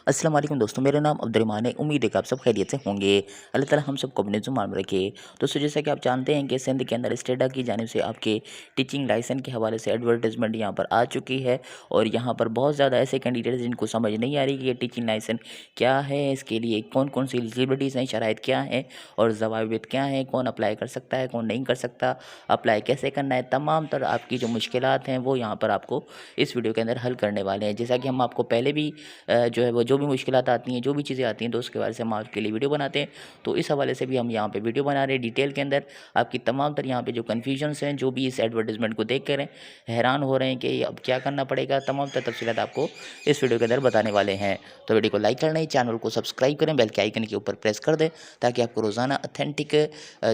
अस्सलाम वालेकुम दोस्तों, मेरा नाम अब्दुर्रहमान है। उम्मीद है कि आप सब खैरियत से होंगे। अल्लाह ताला हम सबको अपने ज़ुबान में रखे। दोस्तों, जैसा कि आप जानते हैं कि सिंध के अंदर स्टेडा की जानिब से आपके टीचिंग लाइसेंस के हवाले से एडवर्टाइजमेंट यहाँ पर आ चुकी है और यहाँ पर बहुत ज़्यादा ऐसे कैंडिडेट्स जिनको समझ नहीं आ रही कि ये टीचिंग लाइसेंस क्या है, इसके लिए कौन कौन सी एलिजिबिलिटीज़ हैं, शराइत क्या हैं और ज़वाबित क्या हैं, कौन अप्लाई कर सकता है, कौन नहीं कर सकता, अप्लाई कैसे करना है। तमाम तर आपकी जो मुश्किलात हैं वो यहाँ पर आपको इस वीडियो के अंदर हल करने वाले हैं। जैसा कि हम आपको पहले भी जो है वो जो भी मुश्किलात आती हैं, जो भी चीज़ें आती हैं, तो उसके बारे से हम आपके लिए वीडियो बनाते हैं। तो इस हवाले से भी हम यहाँ पे वीडियो बना रहे हैं डिटेल के अंदर। आपकी तमाम तर यहाँ पे जो कन्फ्यूजन्स हैं, जो भी इस एडवर्टाइजमेंट को देख कर हैरान हो रहे हैं कि अब क्या करना पड़ेगा, तमाम तर तफसीलात आपको इस वीडियो के अंदर बताने वाले हैं। तो वीडियो को लाइक करना है, चैनल को सब्सक्राइब करें, बेल के आइकन के ऊपर प्रेस कर दें ताकि आपको रोज़ाना अथेंटिक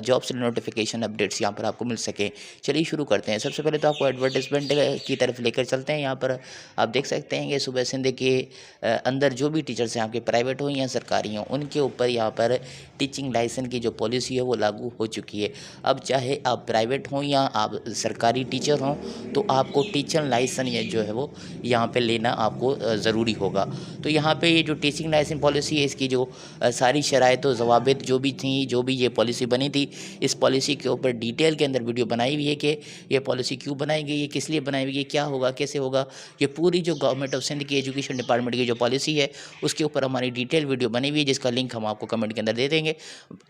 जॉब से नोटिफिकेशन अपडेट्स यहाँ पर आपको मिल सके। चलिए शुरू करते हैं। सबसे पहले तो आपको एडवर्टाइजमेंट की तरफ लेकर चलते हैं। यहाँ पर आप देख सकते हैं कि सूबे सिंध के अंदर जो भी टीचर्स हैं, आपके प्राइवेट हो या सरकारी हो, उनके ऊपर यहाँ पर टीचिंग लाइसेंस की जो पॉलिसी है वो लागू हो चुकी है। अब चाहे आप प्राइवेट हों या आप सरकारी टीचर हों, तो आपको टीचर लाइसेंस या जो है वो यहाँ पे लेना आपको ज़रूरी होगा। तो यहाँ पे ये जो टीचिंग लाइसेंस पॉलिसी है, इसकी जो सारी शराइत और ज़वाबित जो भी थी, जो भी ये पॉलिसी बनी थी, इस पॉलिसी के ऊपर डिटेल के अंदर वीडियो बनाई हुई है कि ये पॉलिसी क्यों बनाई गई है, किस लिए बनाई हुई है, क्या होगा, कैसे होगा। ये पूरी जो गवर्नमेंट ऑफ सिंध की एजुकेशन डिपार्टमेंट की जो पॉलिसी है उसके ऊपर हमारी डिटेल वीडियो बनी हुई है, जिसका लिंक हम आपको कमेंट के अंदर दे देंगे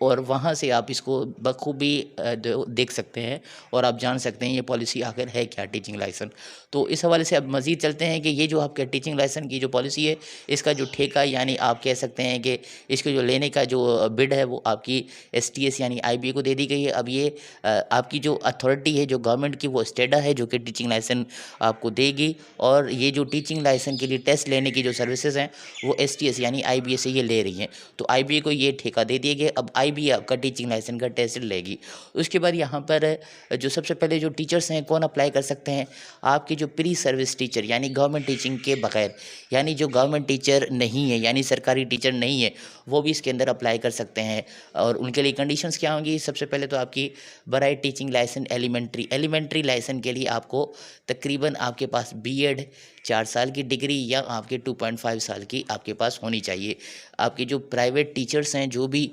और वहाँ से आप इसको बखूबी देख सकते हैं और आप जान सकते हैं ये पॉलिसी आखिर है क्या, टीचिंग लाइसेंस। तो इस हवाले से अब मज़ीद चलते हैं कि ये जो आपके टीचिंग लाइसेंस की जो पॉलिसी है, इसका जो ठेका यानी आप कह सकते हैं कि इसको जो लेने का जो बिड है वो आपकी STS यानी IBA को दे दी गई है। अब ये आपकी जो अथॉरिटी है जो गवर्नमेंट की, वो स्टेडा है जो कि टीचिंग लाइसेंस आपको देगी और ये जो टीचिंग लाइसेंस के लिए टेस्ट लेने की जो सर्विसेज हैं वो STS यानी IBA से ये ले रही हैं। तो IBA को ये ठेका दे दिया गया। अब IBA आपका टीचिंग लाइसेंस का टेस्ट लेगी। उसके बाद यहाँ पर जो सबसे पहले जो टीचर्स हैं कौन अप्लाई कर सकते हैं, आपके जो प्री सर्विस टीचर यानी गवर्नमेंट टीचिंग के बगैर, यानी जो गवर्नमेंट टीचर नहीं है यानी सरकारी टीचर नहीं है, वो भी इसके अंदर अप्लाई कर सकते हैं। और उनके लिए कंडीशंस क्या होंगी, सबसे पहले तो आपकी बराए टीचिंग लाइसेंस एलिमेंट्री लाइसेंस के लिए आपको तकरीबन आपके पास BEd 4 साल की डिग्री या आपके 2.5 साल की आपके पास होनी चाहिए। आपके जो प्राइवेट टीचर्स हैं, जो भी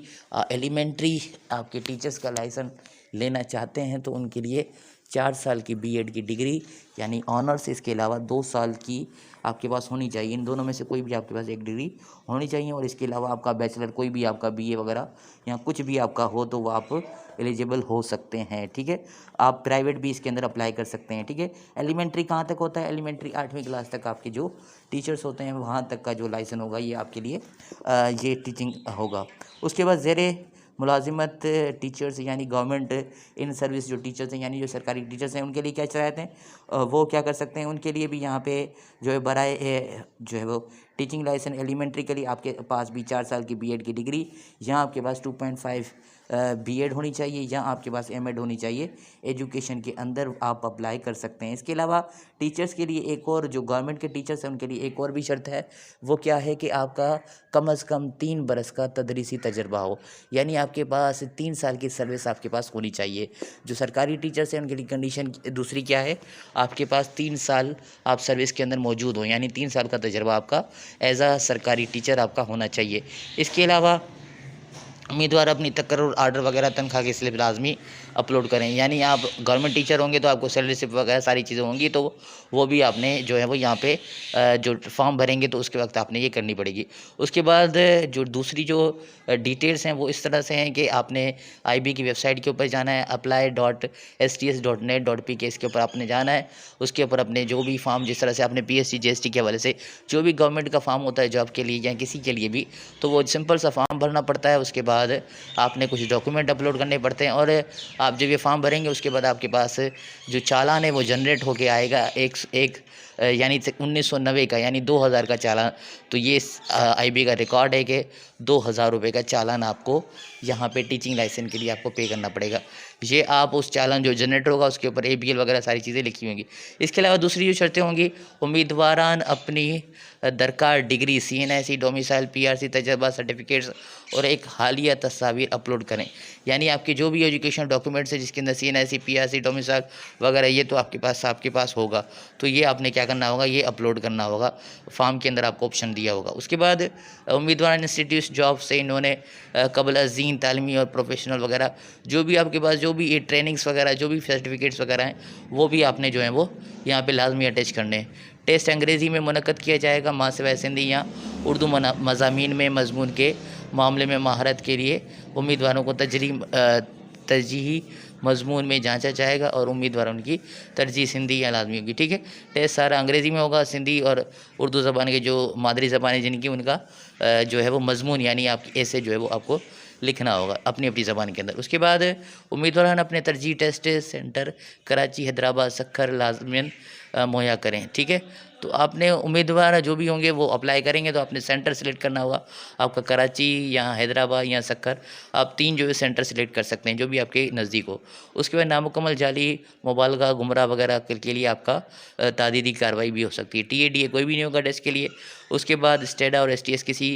एलिमेंट्री आपके टीचर्स का लाइसेंस लेना चाहते हैं, तो उनके लिए 4 साल की BEd की डिग्री यानी ऑनर्स, इसके अलावा 2 साल की आपके पास होनी चाहिए। इन दोनों में से कोई भी आपके पास एक डिग्री होनी चाहिए और इसके अलावा आपका बैचलर, कोई भी आपका BA वगैरह या कुछ भी आपका हो तो वो आप एलिजिबल हो सकते हैं। ठीक है, आप प्राइवेट भी इसके अंदर अप्लाई कर सकते हैं। ठीक है, एलिमेंट्री कहाँ तक होता है, एलिमेंट्री 8वीं क्लास तक आपके जो टीचर्स होते हैं वहाँ तक का जो लाइसेंस होगा ये आपके लिए ये टीचिंग होगा। उसके बाद ज़ेरे मुलाजिमत टीचर्स यानी गवर्नमेंट इन सर्विस जो टीचर्स हैं यानी जो सरकारी टीचर्स हैं, उनके लिए क्या शराइत हैं, वो क्या कर सकते हैं। उनके लिए भी यहाँ पे जो है बराए जो है वो टीचिंग लाइसेंस एलिमेंट्री के लिए आपके पास भी 4 साल की BEd की डिग्री या आपके पास 2.5 BEd होनी चाहिए या आपके पास MEd होनी चाहिए। एजुकेशन के अंदर आप अप्लाई कर सकते हैं। इसके अलावा टीचर्स के लिए एक और, जो गवर्नमेंट के टीचर्स हैं उनके लिए एक और भी शर्त है। वो क्या है कि आपका कम अज़ कम 3 बरस का तदरीसी तजर्बा हो, यानी आपके पास 3 साल की सर्विस आपके पास होनी चाहिए। जो सरकारी टीचर्स हैं उनके लिए कंडीशन दूसरी क्या है, आपके पास 3 साल आप सर्विस के अंदर मौजूद हो, यानी 3 साल का तजर्बा आपका एज आ सरकारी टीचर आपका होना चाहिए। इसके अलावा उम्मीदवार अपनी तकर्रुर आर्डर वगैरह तनख्वाह की स्लिप लाजमी अपलोड करें, यानी आप गवर्नमेंट टीचर होंगे तो आपको सैलरी स्लिप वगैरह सारी चीज़ें होंगी, तो वो भी आपने जो है वो यहाँ पे जो फॉर्म भरेंगे तो उसके वक्त आपने ये करनी पड़ेगी। उसके बाद जो दूसरी जो डिटेल्स हैं वो इस तरह से हैं कि आपने IB की वेबसाइट के ऊपर जाना है, apply.sts.net.pk, इसके ऊपर आपने जाना है। उसके ऊपर अपने जो भी फॉर्म, जिस तरह से आपने PSC GST के हवाले से जो भी गवर्नमेंट का फॉर्म होता है जॉब के लिए या किसी के लिए भी, तो वो सिंपल सा फॉर्म भरना पड़ता है। उसके बाद आपने कुछ डॉक्यूमेंट अपलोड करने पड़ते हैं और आप जब ये फॉर्म भरेंगे उसके बाद आपके पास जो चालान है वो जनरेट होके आएगा एक यानी 1990 का यानी 2000 का चालान। तो ये IB का रिकॉर्ड है कि 2000 रुपये का चालान आपको यहाँ पे टीचिंग लाइसेंस के लिए आपको पे करना पड़ेगा। ये आप उस चालान जो जनरेट होगा उसके ऊपर ABL वगैरह सारी चीज़ें लिखी होंगी। इसके अलावा दूसरी जो शर्तें होंगी, उम्मीदवारान अपनी दरकार डिग्री, CNIC, डोमिसाइल, PRC, तजर्बा सर्टिफिकेट्स और एक हालिया या तस्वीर अपलोड करें। यानी आपके जो भी एजुकेशन डॉक्यूमेंट्स है जिसके अंदर CNIC, PRC, डोमिसाइल वगैरह ये तो आपके पास होगा, तो ये आपने क्या करना होगा, ये अपलोड करना होगा। फॉर्म के अंदर आपको ऑप्शन दिया होगा। उसके बाद उम्मीदवार इंस्टीट्यूट जॉब से इन्होंने कबल अज़ीन तालीमी और प्रोफेशनल वगैरह जो भी आपके पास जो भी ये ट्रेनिंग्स वगैरह जो भी सर्टिफिकेट्स वगैरह हैं वो भी आपने जो है वो यहाँ पे लाजमी अटैच करने हैं। टेस्ट अंग्रेज़ी में मुनक़्क़द किया जाएगा। माँ सिवाय सिंधी या उर्दू मज़ामीन में मज़मून के मामले में महारत के लिए उम्मीदवारों को तरजीही मज़मून में जांचा जाएगा और उम्मीदवारों की तरजीह सिंधी या लाजमी होगी। ठीक है, टेस्ट सारा अंग्रेज़ी में होगा। सिंधी और उर्दू ज़बान के जो मादरी ज़बान है जिनकी उनका जो है वो मज़मून यानी आपकी ऐसे जो है वो आपको लिखना होगा अपनी अपनी ज़बान के अंदर। उसके बाद उम्मीदवार अपने तरजीह टेस्ट सेंटर कराची, हैदराबाद, सक्खर लाजमन मुहैया करें। ठीक है, तो आपने उम्मीदवार जो भी होंगे वो अप्लाई करेंगे तो आपने सेंटर सेलेक्ट करना होगा। आपका कराची या हैदराबाद या सक्खर, आप 3 जो है सेंटर सेलेक्ट कर सकते हैं जो भी आपके नज़दीक हो। उसके बाद नामुकम्मल जाली मुबालगा गुमराह वगैरह के लिए आपका तादीदी कार्रवाई भी हो सकती है। TADA कोई भी नहीं होगा टेस्ट के लिए। उसके बाद स्टेडा और STS किसी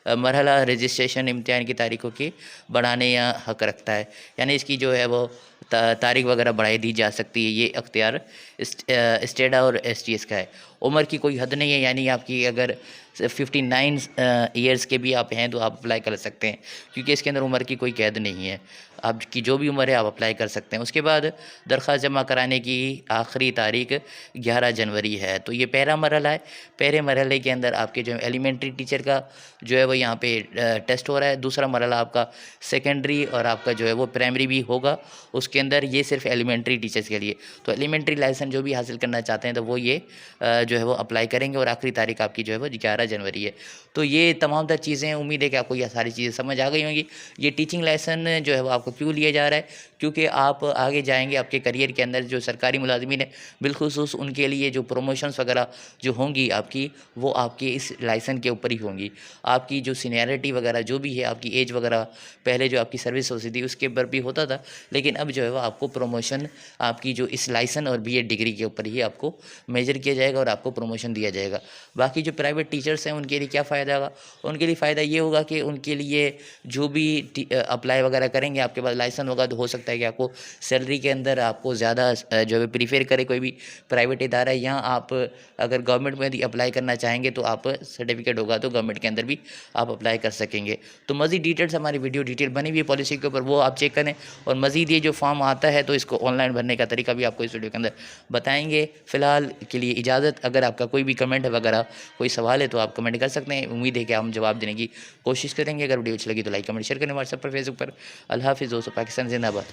मरहला रजिस्ट्रेशन इम्तिहान की तारीखों के बढ़ाने या हक़ रखता है, यानी इसकी जो है वो तारीख वगैरह बढ़ाई दी जा सकती है। ये अख्तियार स्टेडा और STS का है। उम्र की कोई हद नहीं है, यानी आपकी अगर 59 ईयर्स के भी आप हैं तो आप अप्लाई कर सकते हैं, क्योंकि इसके अंदर उम्र की कोई कैद नहीं है। आपकी जो भी उम्र है आप अप्लाई कर सकते हैं। उसके बाद दरख्वास्त जमा कराने की आखिरी तारीख 11 जनवरी है। तो ये पहला मरहला है। पहले मरहले के अंदर आपके जो एलिमेंट्री टीचर का जो है वो यहाँ पे टेस्ट हो रहा है। दूसरा मरहला आपका सेकेंडरी और आपका जो है वो प्राइमरी भी होगा। उसके अंदर ये सिर्फ एलिमेंट्री टीचर्स के लिए। तो एलिमेंट्री लाइसेंस जो भी हासिल करना चाहते हैं तो वो ये जो है वो अप्लाई करेंगे और आखिरी तारीख आपकी जो है वो 11 जनवरी है। तो ये तमाम तर चीज़ें, उम्मीद है कि आपको ये सारी चीज़ें समझ आ गई होंगी। ये टीचिंग लाइसेंस जो है वो आपको क्यों लिया जा रहा है, क्योंकि आप आगे जाएंगे आपके करियर के अंदर जो सरकारी मुलाजिमीन है बिलखुसूस उनके लिए जो प्रमोशंस वगैरह जो होंगी आपकी, वो आपके इस लाइसेंस के ऊपर ही होंगी। आपकी जो सीनियरिटी वगैरह जो भी है, आपकी एज वगैरह पहले जो आपकी सर्विस होती थी उसके ऊपर भी होता था, लेकिन अब जो है वो आपको प्रमोशन आपकी जो इस लाइसेंस और BEd डिग्री के ऊपर ही आपको मेजर किया जाएगा और आपको प्रमोशन दिया जाएगा। बाकी जो प्राइवेट टीचर्स हैं उनके लिए क्या फ़ायदा होगा, उनके लिए फ़ायदा ये होगा कि उनके लिए जो भी अप्लाई वगैरह करेंगे, आपके पास लाइसेंस होगा तो हो सकता है कि आपको सैलरी के अंदर आपको ज़्यादा जो है प्रीफर करे कोई भी प्राइवेट इदारा है। यहाँ आप अगर गवर्नमेंट में भी अप्लाई करना चाहेंगे तो आप सर्टिफिकेट होगा तो गवर्नमेंट के अंदर भी आप अप्लाई कर सकेंगे। तो मज़ीद डिटेल्स हमारी वीडियो डिटेल बनी हुई है पॉलिसी के ऊपर, वो आप चेक करें। और मज़ीद ये जो फॉर्म आता है तो इसको ऑनलाइन भरने का तरीका भी आपको इस वीडियो के अंदर बताएंगे। फ़िलहाल के लिए इजाज़त। अगर आपका कोई भी कमेंट वगैरह कोई सवाल है तो आप कमेंट कर सकते हैं। उम्मीद है कि हम जवाब देने की कोशिश करेंगे। अगर वीडियो अच्छी लगी तो लाइक, कमेंट, शेयर करें। व्हाट्सएप पर, फेसबुक पर। अल्लाह हाफ़िज़ दोस्तों। पाकिस्तान जिंदाबाद।